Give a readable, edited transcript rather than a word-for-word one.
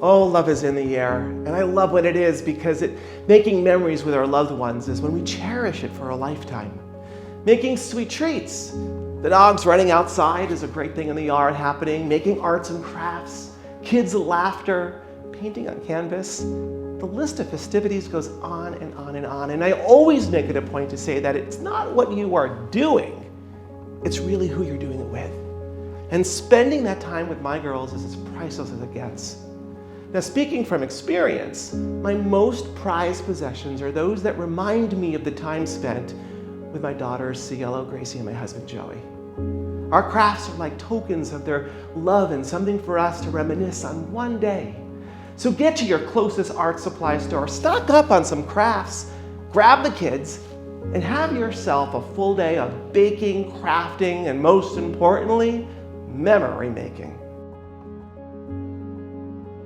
Oh, love is in the air, and I love what it is because making memories with our loved ones is when we cherish it for a lifetime. Making sweet treats. The dogs running outside is a great thing in the yard happening. Making arts and crafts, kids' laughter, painting on canvas. The list of festivities goes on and on and on. And I always make it a point to say that it's not what you are doing, it's really who you're doing it with. And spending that time with my girls is as priceless as it gets. Now, speaking from experience, my most prized possessions are those that remind me of the time spent with my daughters, Cielo, Gracie, and my husband, Joey. Our crafts are like tokens of their love and something for us to reminisce on one day. So get to your closest art supply store, stock up on some crafts, grab the kids, and have yourself a full day of baking, crafting, and most importantly, memory making.